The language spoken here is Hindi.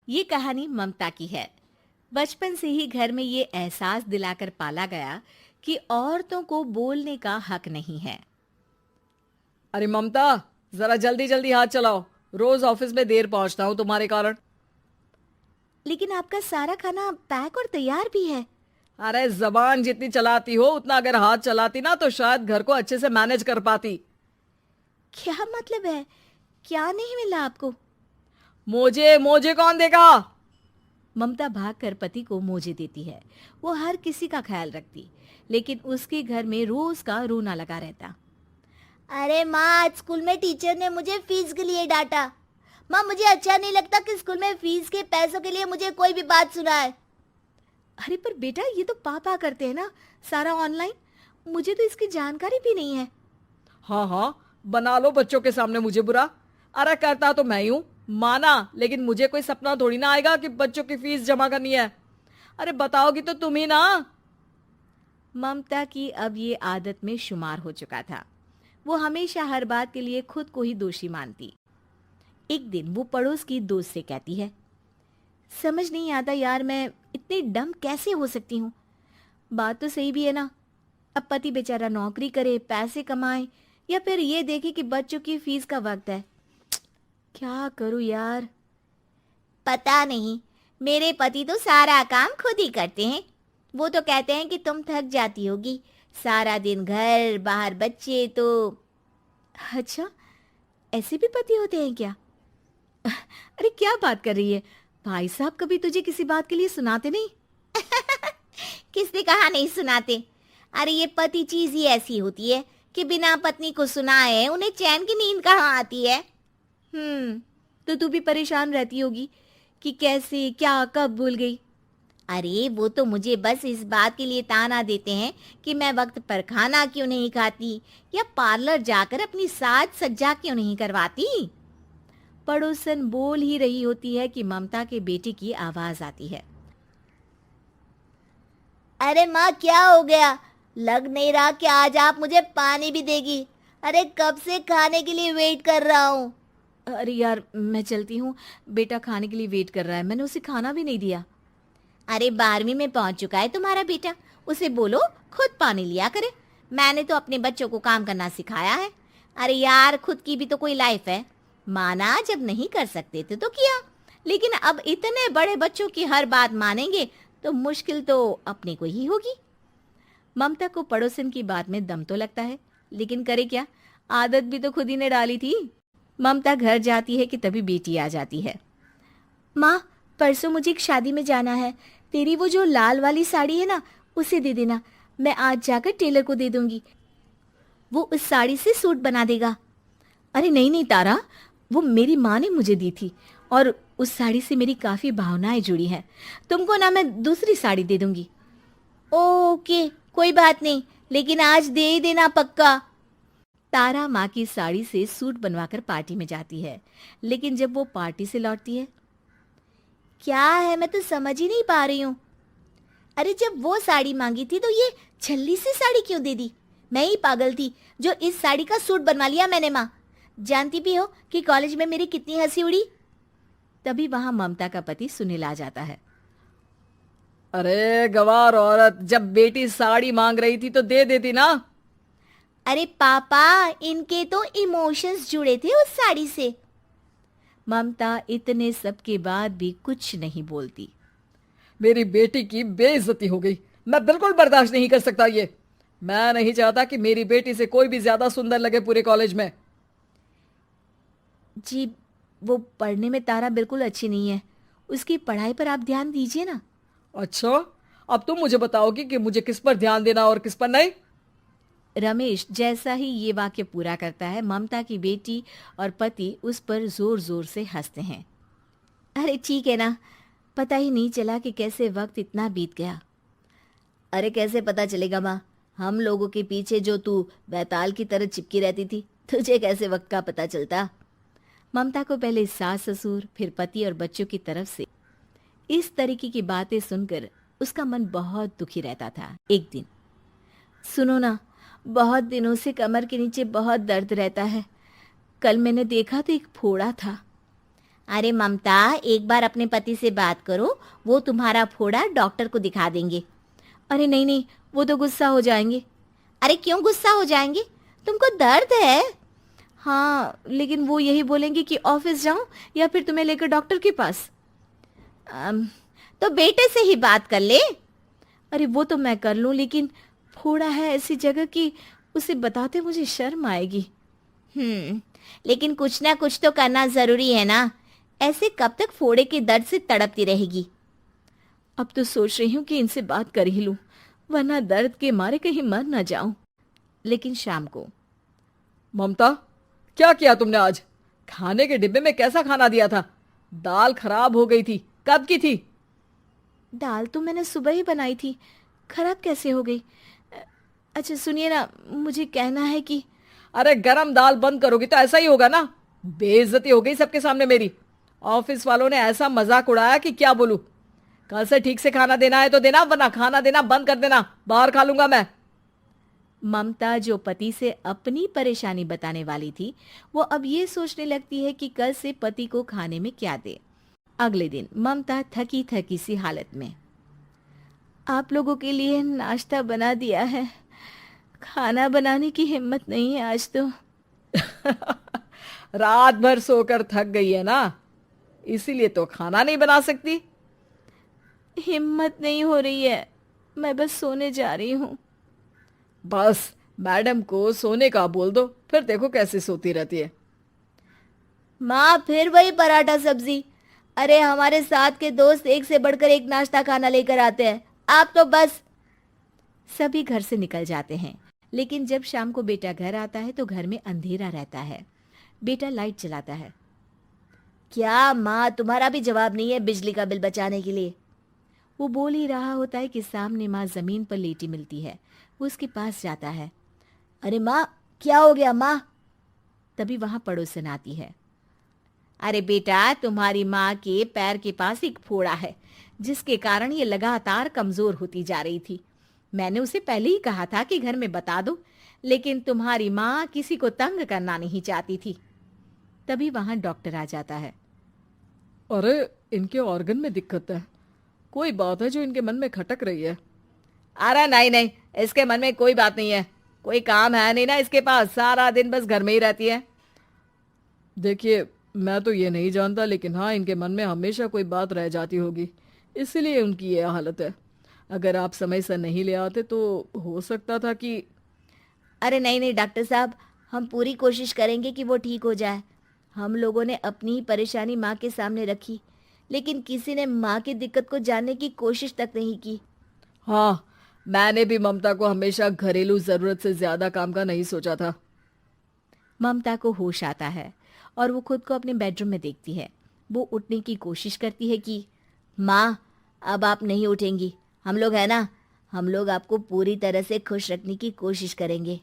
ये कहानी ममता की है। बचपन से ही घर में ये एहसास दिलाकर पाला गया कि औरतों को बोलने का हक नहीं है। अरे ममता, जरा जल्दी जल्दी हाथ चलाओ। रोज ऑफिस में देर पहुंचता हूँ तुम्हारे कारण। लेकिन आपका सारा खाना पैक और तैयार भी है। अरे जबान जितनी चलाती हो उतना अगर हाथ चलाती ना तो शायद घर को अच्छे से मैनेज कर पाती। क्या मतलब है? क्या नहीं मिला आपको? मोजे मोजे कौन देगा? ममता भागकर पति को मोजे देती है। वो हर किसी का ख्याल रखती, लेकिन उसके घर में रोज का रोना लगा रहता। अरे माँ, आज स्कूल में टीचर ने मुझे फीस के लिए डांटा। माँ, मुझे अच्छा नहीं लगता कि स्कूल में फीस के पैसों के लिए मुझे कोई भी बात सुनाए। अरे पर बेटा, ये तो पापा करते हैं ना, सारा ऑनलाइन। मुझे तो इसकी जानकारी भी नहीं है। हाँ हाँ, बना लो बच्चों के सामने मुझे बुरा। अरे करता तो मैं ही हूँ, माना, लेकिन मुझे कोई सपना थोड़ी ना आएगा कि बच्चों की फीस जमा करनी है। अरे बताओगी तो तुम ही ना। ममता की अब ये आदत में शुमार हो चुका था। वो हमेशा हर बात के लिए खुद को ही दोषी मानती। एक दिन वो पड़ोस की दोस्त से कहती है, समझ नहीं आता यार, मैं इतनी डम कैसे हो सकती हूँ। बात तो सही भी है ना। अब पति बेचारा नौकरी करे, पैसे कमाए, या फिर ये देखे कि बच्चों की फीस का वक्त है। क्या करूँ यार। पता नहीं, मेरे पति तो सारा काम खुद ही करते हैं। वो तो कहते हैं कि तुम थक जाती होगी, सारा दिन घर बाहर बच्चे तो। अच्छा, ऐसे भी पति होते हैं क्या? अरे क्या बात कर रही है? भाई साहब कभी तुझे किसी बात के लिए सुनाते नहीं? किसने कहा नहीं सुनाते? अरे ये पति चीज ही ऐसी होती है कि बिना पत्नी को सुनाए उन्हें चैन की नींद कहाँ आती है। तो तू भी परेशान रहती होगी कि कैसे, क्या, कब भूल गई। अरे वो तो मुझे बस इस बात के लिए ताना देते हैं कि मैं वक्त पर खाना क्यों नहीं खाती या पार्लर जाकर अपनी साज सज्जा क्यों नहीं करवाती। पड़ोसन बोल ही रही होती है कि ममता के बेटे की आवाज आती है। अरे माँ, क्या हो गया? लग नहीं रहा कि आज आप मुझे पानी भी देगी। अरे कब से खाने के लिए वेट कर रहा हूँ। अरे यार, मैं चलती हूँ। बेटा खाने के लिए वेट कर रहा है, मैंने उसे खाना भी नहीं दिया। अरे 12वीं में पहुंच चुका है तुम्हारा बेटा, उसे बोलो खुद पानी लिया करे। मैंने तो अपने बच्चों को काम करना सिखाया है। अरे यार, खुद की भी तो कोई लाइफ है। माना जब नहीं कर सकते थे तो किया, लेकिन अब इतने बड़े बच्चों की हर बात मानेंगे तो मुश्किल तो अपने को ही होगी। ममता को पड़ोसन की बात में दम तो लगता है, लेकिन करे क्या, आदत भी तो खुद ही ने डाली थी। ममता घर जाती है कि तभी बेटी आ जाती है। माँ, परसों मुझे एक शादी में जाना है। तेरी वो जो लाल वाली साड़ी है ना, उसे दे देना। मैं आज जाकर टेलर को दे दूंगी, वो उस साड़ी से सूट बना देगा। अरे नहीं नहीं तारा, वो मेरी माँ ने मुझे दी थी और उस साड़ी से मेरी काफ़ी भावनाएं जुड़ी हैं। तुमको ना मैं दूसरी साड़ी दे दूंगी। ओके, कोई बात नहीं, लेकिन आज दे ही देना पक्का। तारा माँ की साड़ी से सूट बनवाकर पार्टी में जाती है, लेकिन जब वो पार्टी से लौटती है, क्या है, मैं तो समझ ही नहीं पा रही हूँ। अरे जब वो साड़ी मांगी थी तो ये छल्ली सी साड़ी क्यों दे दी? मैं ही पागल थी जो इस साड़ी का सूट बनवा लिया मैंने। माँ, जानती भी हो कि कॉलेज में मेरी कितनी हंसी उड़ी। तभी वहां ममता का पति सुनील आ जाता है। अरे गवार औरत, जब बेटी साड़ी मांग रही थी तो दे देती ना। अरे पापा, इनके तो इमोशंस जुड़े थे उस साड़ी से। ममता इतने सब के बाद भी कुछ नहीं बोलती। मेरी बेटी की बेइज्जती हो गई, मैं बिल्कुल बर्दाश्त नहीं कर सकता ये। मैं नहीं चाहता कि मेरी बेटी से कोई भी ज्यादा सुंदर लगे पूरे कॉलेज में। जी, वो पढ़ने में तारा बिल्कुल अच्छी नहीं है, उसकी पढ़ाई पर आप ध्यान दीजिए ना। अच्छा, अब तुम मुझे बताओगी कि मुझे किस पर ध्यान देना और किस पर नहीं। रमेश जैसा ही ये वाक्य पूरा करता है, ममता की बेटी और पति उस पर जोर जोर से हंसते हैं। अरे ठीक है ना, पता ही नहीं चला कि कैसे वक्त इतना बीत गया। अरे कैसे पता चलेगा माँ, हम लोगों के पीछे जो तू बैताल की तरह चिपकी रहती थी, तुझे कैसे वक्त का पता चलता। ममता को पहले सास ससुर, फिर पति और बच्चों की तरफ से इस तरीके की बातें सुनकर उसका मन बहुत दुखी रहता था। एक दिन, सुनो ना, बहुत दिनों से कमर के नीचे बहुत दर्द रहता है। कल मैंने देखा तो एक फोड़ा था। अरे ममता, एक बार अपने पति से बात करो, वो तुम्हारा फोड़ा डॉक्टर को दिखा देंगे। अरे नहीं नहीं, वो तो गुस्सा हो जाएंगे। अरे क्यों गुस्सा हो जाएंगे? तुमको दर्द है? हाँ, लेकिन वो यही बोलेंगे कि ऑफिस जाऊं या फिर तुम्हें लेकर डॉक्टर के पास। तो बेटे से ही बात कर ले। अरे वो तो मैं कर लूं, लेकिन फोड़ा है ऐसी जगह कि उसे बताते मुझे शर्म आएगी। लेकिन कुछ ना कुछ तो करना जरूरी है ना, ऐसे कब तक फोड़े के दर्द से तड़पती रहेगी? अब तो सोच रही हूँ कि इनसे बात कर ही लूं, वरना दर्द के मारे कहीं मर ना जाऊं। लेकिन शाम को, ममता, क्या किया तुमने आज? खाने के डिब्बे में कैसा खाना दिया था? दाल खराब हो गई थी। कब की थी? दाल तो मैंने सुबह ही बनाई थी, खराब कैसे हो गई? अच्छा सुनिए ना, मुझे कहना है कि अरे गरम दाल बंद करोगी तो ऐसा ही होगा ना। बेइज्जती हो गई सबके सामने मेरी। ऑफिस वालों ने ऐसा मजाक उड़ाया कि क्या बोलूं। कल से ठीक से खाना देना है तो देना, वरना खाना देना बंद कर देना। बाहर खा लूंगा मैं। ममता, जो पति से अपनी परेशानी बताने वाली थी, वो अब ये सोचने लगती है कि कल से पति को खाने में क्या दे। अगले दिन ममता थकी थकी सी हालत में, आप लोगों के लिए नाश्ता बना दिया है, खाना बनाने की हिम्मत नहीं है आज तो। रात भर सोकर थक गई है ना, इसीलिए तो खाना नहीं बना सकती। हिम्मत नहीं हो रही है, मैं बस सोने जा रही हूँ। बस मैडम को सोने का बोल दो, फिर देखो कैसे सोती रहती है। माँ, फिर वही पराठा सब्जी। अरे हमारे साथ के दोस्त एक से बढ़कर एक नाश्ता खाना लेकर आते हैं, आप तो बस। सभी घर से निकल जाते हैं, लेकिन जब शाम को बेटा घर आता है तो घर में अंधेरा रहता है। बेटा लाइट जलाता है। क्या माँ, तुम्हारा भी जवाब नहीं है बिजली का बिल बचाने के लिए? वो बोल ही रहा होता है कि सामने माँ जमीन पर लेटी मिलती है। वो उसके पास जाता है। अरे माँ, क्या हो गया माँ? तभी वहां पड़ोसन आती है। अरे बेटा, तुम्हारी माँ के पैर के पास एक फोड़ा है, जिसके कारण ये लगातार कमजोर होती जा रही थी। मैंने उसे पहले ही कहा था कि घर में बता दो, लेकिन तुम्हारी माँ किसी को तंग करना नहीं चाहती थी। तभी वहां डॉक्टर आ जाता है। अरे इनके ऑर्गन में दिक्कत है, कोई बात है जो इनके मन में खटक रही है। अरे नहीं नहीं, इसके मन में कोई बात नहीं है, कोई काम है नहीं ना इसके पास, सारा दिन बस घर में ही रहती है। देखिए, मैं तो ये नहीं जानता, लेकिन हाँ, इनके मन में हमेशा कोई बात रह जाती होगी, इसीलिए उनकी ये हालत है। अगर आप समय से नहीं ले आते तो हो सकता था कि। अरे नहीं नहीं डॉक्टर साहब, हम पूरी कोशिश करेंगे कि वो ठीक हो जाए। हम लोगों ने अपनी ही परेशानी माँ के सामने रखी, लेकिन किसी ने माँ की दिक्कत को जानने की कोशिश तक नहीं की। हाँ, मैंने भी ममता को हमेशा घरेलू जरूरत से ज्यादा काम का नहीं सोचा था। ममता को होश आता है और वो खुद को अपने बेडरूम में देखती है। वो उठने की कोशिश करती है कि माँ, अब आप नहीं उठेंगी, हम लोग है ना, हम लोग आपको पूरी तरह से खुश रखने की कोशिश करेंगे।